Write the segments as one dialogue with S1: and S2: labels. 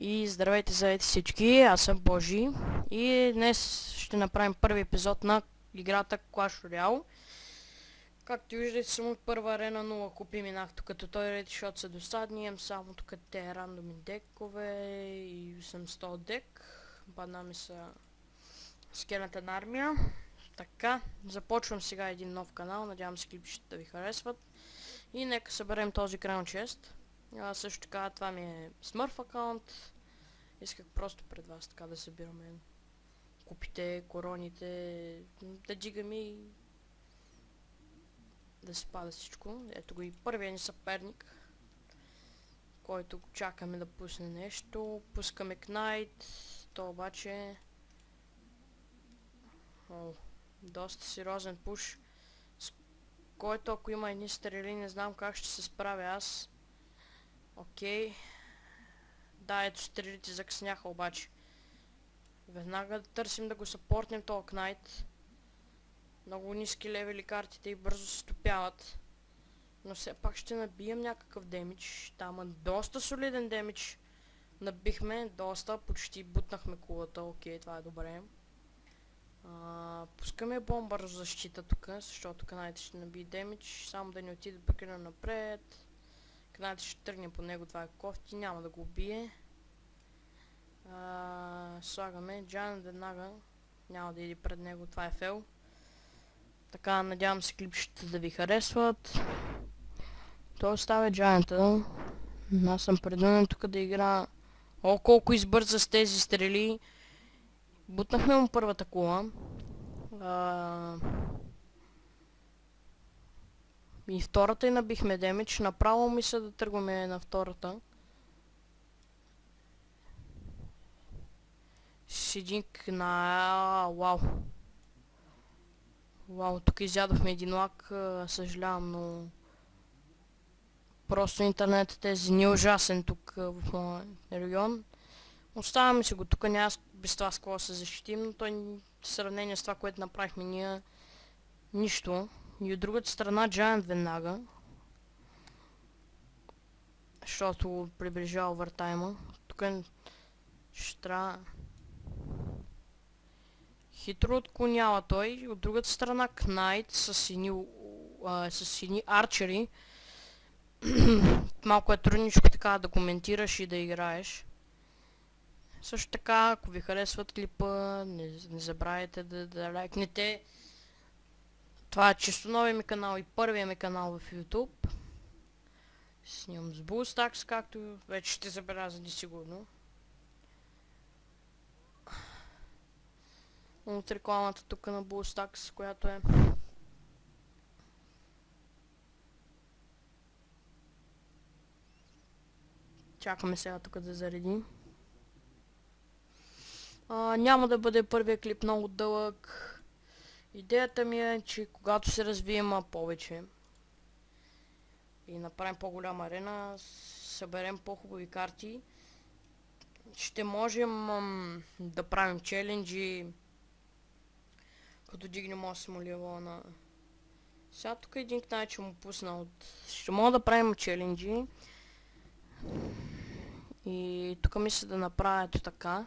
S1: И здравейте, здравейте всички, аз съм Божи и днес ще направим първи епизод на играта Clash Royale. Както виждате, съм от първа арена 0 купи минах тук като той ред, защото са досадни, имам само тук те рандоми декове и съм 100 дек. Бадна ми са скелетна армия. Така, започвам сега един нов канал, надявам се клипчета да ви харесват. И нека съберем този Crown Chest. Също така, това ми е Smurf акаунт. Исках просто пред вас така да събираме купите, короните, да дигаме и да се пада всичко. Ето го и първия ни съперник, който чакаме да пусне нещо. Пускаме Knight, то обаче... доста сериозен пуш, с който ако има едни стрели не знам как ще се справя аз. Окей. Да, ето стрелите закъсняха обаче. Веднага да търсим да го съпортнем този Knight. Много ниски левели картите и бързо се стопяват. Но все пак ще набием някакъв демидж. Там доста солиден демидж. Набихме доста, почти бутнахме кулата. Окей, това е добре. Пускаме бомбар за защита тук, защото Knight ще наби демидж. Само да не отиде прекалено напред. Knight ще тръгне по него, това е кофти, няма да го убие. Слагаме Giant веднага. Няма да иде пред него, това е фейл. Така, надявам се клипчета да ви харесват. Той оставя Giant-а. Аз съм предвиден тук да игра. О, колко избърза с тези стрели. Бутнахме му първата кула. И втората и набихме демидж. Направо ми се да тръгваме на втората. С един на... Вау. Вау, тук изядохме един лак. Съжалявам, но... Просто интернетът е зени ужасен тук в моя регион. Оставяме си го тук, няма без това с какво се защитим, но той в сравнение с това, което направихме ние, нищо. И от другата страна Giant веднага. Защото приближава овертайма. Тук ще трябва... Хитро отклонява той. От другата страна Knight с сини арчери. Малко е трудничко така да коментираш и да играеш. Също така, ако ви харесват клипа, не забравяйте да лайкнете. Това е чисто новия ми канал и първия ми канал в YouTube. Снимам с BlueStacks, както вече ще забелязате сигурно. От рекламата тук на BlueStacks, която е... Чакаме сега тук да зареди. Няма да бъде първия клип много дълъг. Идеята ми е, че когато се развием повече и направим по-голяма арена, съберем по-хубави карти, ще можем да правим челенджи, като дигнем 8 лева на... Сега тук един Knight ще му пусна от... Ще мога да правим челенджи. И тук мисля да направя ето така.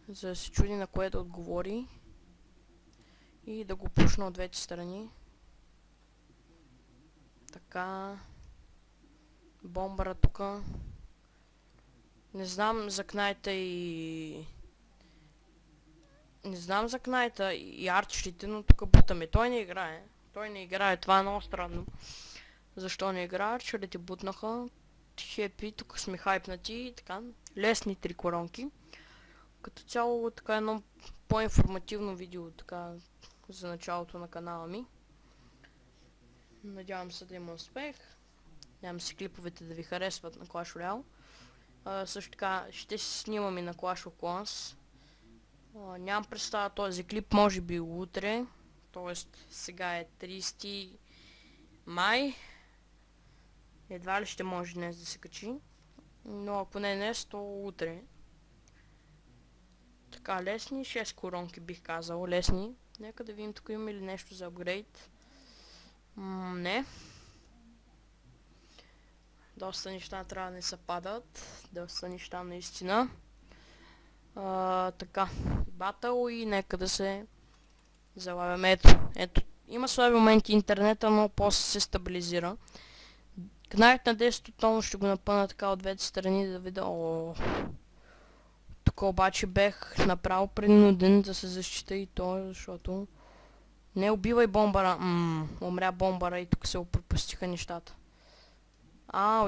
S1: За да се чуди на кое да отговори. И да го пушна от двете страни. Така. Бомбара тук. Не знам за Knight и... Не знам за Knight и арчерите, но тук бутаме. Той не играе. Той не играе. Това е много странно. Защо не играе? Арчерите бутнаха. Хепи, тук сме хайпнати и така. Лесни 3 коронки. Като цяло така едно по-информативно видео така за началото на канала ми. Надявам се да има успех. Надявам се клиповете да ви харесват на Clash Royale. Също така ще се снимам и на Clash of Clans. Нямам представа този клип, може би утре. Тоест сега е 30 май. Едва ли ще може днес да се качи. Но ако не днес, то утре. Така, лесни, 6 коронки бих казал, лесни. Нека да видим тук има ли нещо за апгрейд. Не. Доста неща трябва да не се падат. Доста неща наистина. Така. Батъл и нека да се залавяме. Ето. Има слаби моменти интернета, но после се стабилизира. Кнайт на 10 тона ще го напъна така от двете страни да видя. Тук обаче бех направо принуден да се защита и то, защото... Не убивай бомбара. Умря бомбара и тук се пропустиха нещата.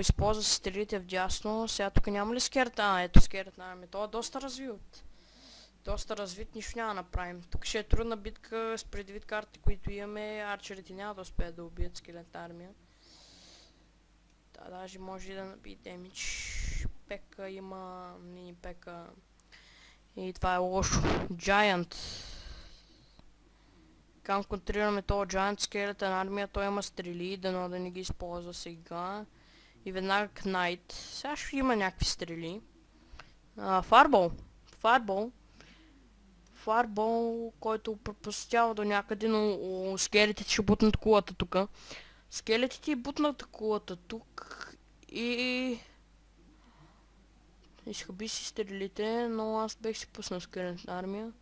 S1: Използва се стрелите вдясно. Сега тук няма ли скелет? Ето скелет на армия. Това е доста развит. Доста развит, нищо няма да направим. Тук ще е трудна битка с предвид карти, които имаме. Арчерите няма да успеят да убият скелетна армия. Да, даже може и да набие демидж. Пека има, мини пека. И това е лошо. Giant. Как контрираме този Giant скелетен армия, той има стрели, дано да не ги използва сега. И веднага Knight. Сега ще има някакви стрели. Fireball, който пропустява до някъде, но скелетите ще бутнат кулата тук. Скелетите бутнат кулата тук и... Изхъби си стрелите, но аз бех си пуснал скелетна армия.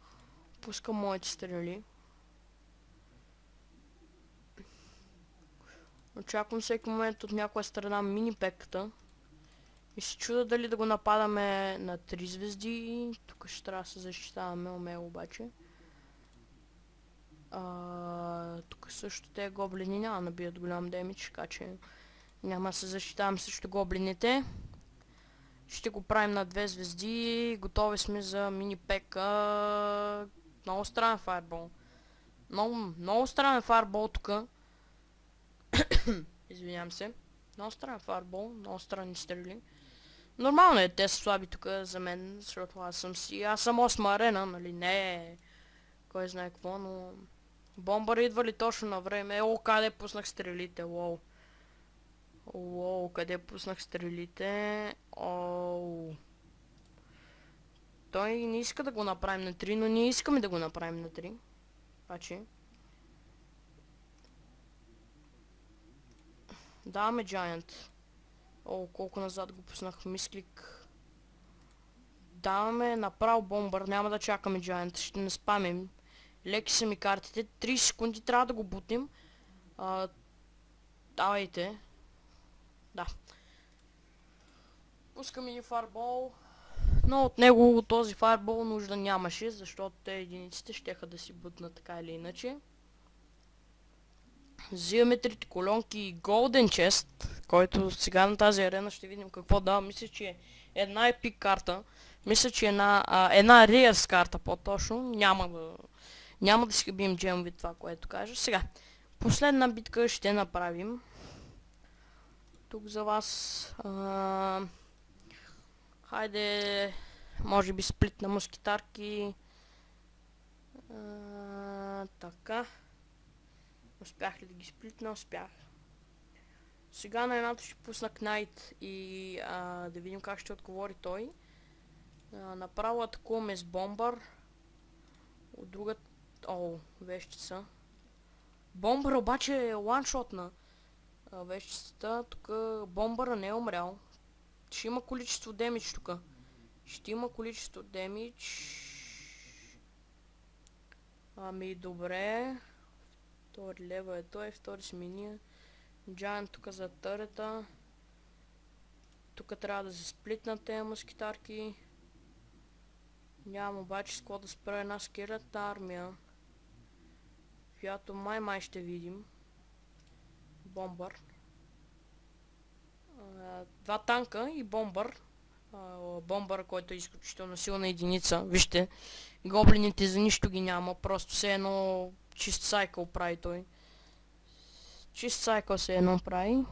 S1: Пускам моите стрели. Очаквам всеки момент от някоя страна мини пеката. И се чуда дали да го нападаме на 3 звезди. Тук ще трябва да се защитаваме умело обаче. Тук също те гоблини няма да набият голям демидж, така че няма да се защитавам срещу гоблините. Ще го правим на 2 звезди. Готови сме за мини пека. Много странен фаербол. Много странен фаербол тук. Извинявам се. Много странен фаербол, много странни стрели. Нормално е, те са слаби тук за мен, защото аз съм 8 арена, нали, не кой знае какво, но... Бомбър идва ли точно на време? Къде пуснах стрелите, къде пуснах стрелите? Той не иска да го направим на 3, но ние искаме да го направим на 3. Паче. Даваме Giant. Колко назад го пуснах, мисклик. Даваме направо бомбър, няма да чакаме Giant, ще не спамим. Леки са ми картите, 30 секунди трябва да го бутнем. Давайте. Да. Пускам един фарбол. Но от него този фарбол нужда нямаше, защото те единиците щеха да си бутнат така или иначе. Взимаме трите колонки и Golden Chest, който сега на тази арена ще видим какво дава. Мисля, че е една епик карта. Мисля, че една Rare карта по-точно. Няма да си хабим джемови това, което кажа. Сега, последна битка ще направим. Тук за вас. Хайде, може би сплит на мускитарки. Така. Успях ли да ги сплитна? Успях. Сега на едната ще пусна Knight и да видим как ще отговори той. Направо атакуваме с бомбър. От другата... вещица. Бомбър обаче е ланшот на вещицата. Тук бомбъра не е умрял. Ще има количество демидж тук. Ще има количество демидж. Добре. Втори лева е той, втори смения. Giant тук за търета. Тук трябва да се сплитнат тези мускитарки. Нямам обаче с какво да спра една скелетна армия, която май ще видим. Бомбър. 2 танка и бомбър. Бомбър, който е изключително силна единица. Вижте, гоблините за нищо ги няма, просто все едно чист сайкъл прави той. Чист сайкъл се едно прави.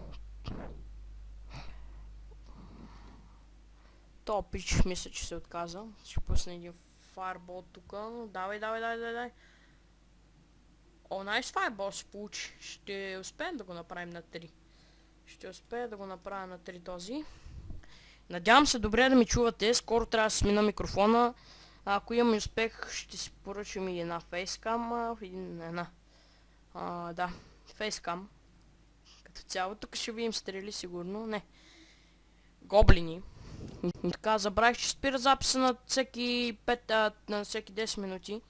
S1: Топич, мисля, че се отказа. Ще пусна един фаербол тук. Давай. Найс фаербол се получи. Ще успеем да го направим на 3. Ще успея да го направя на 3 този. Надявам се добре да ми чувате. Скоро трябва да смена микрофона. Ако имам успех, ще си поръчам и една фейскам. Да, фейскам. Като цяло, тук ще видим стрели сигурно. Не. гоблини. И така, забравих, че спира записа на всеки 5, на всеки 10 минути.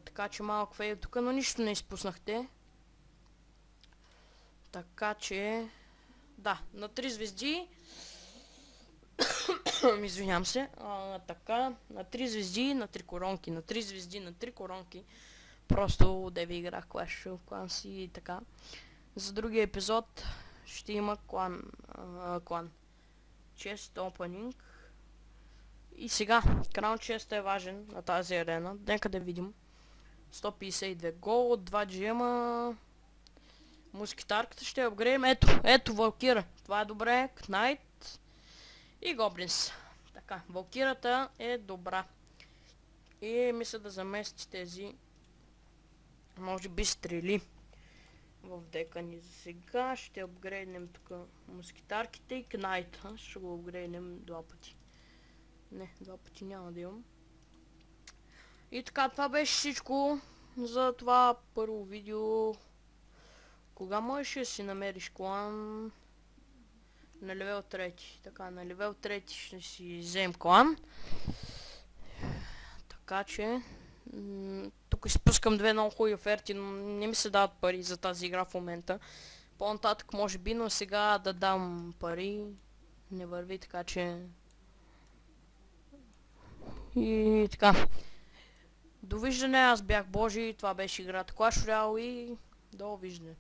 S1: Така че малко фейл тук, но нищо не изпуснахте. Така че... Да, на 3 звезди. Извинявам се. Така, на 3 звезди, на 3 коронки. На 3 звезди, на 3 коронки. Просто да ви играх Clash of Clans и така. За другия епизод ще има клан. Chest Opening. И сега, Crown Chest е важен на тази арена. Нека да видим. 152 гол, 2 джема. Мускитарката ще апгрейдим. Ето Валкира. Това е добре. Knight и Гоблинс. Така, Валкирата е добра. И мисля да замести тези, може би, стрели в дека ни. За сега ще апгрейднем тук мускитарките и Knight. Ще го апгрейднем 2 пъти. Не, 2 пъти няма да имам. И така, това беше всичко за това първо видео. Кога можеш да си намериш клан? На левел 3. Така, на левел 3 ще си взем клан. Така че... тук изпускам 2 много хубави оферти, но не ми се дават пари за тази игра в момента. По-нататък може би, но сега да дам пари не върви, така че... И така. Довиждане, аз бях Божи, това беше играта Clash Royale и довиждане.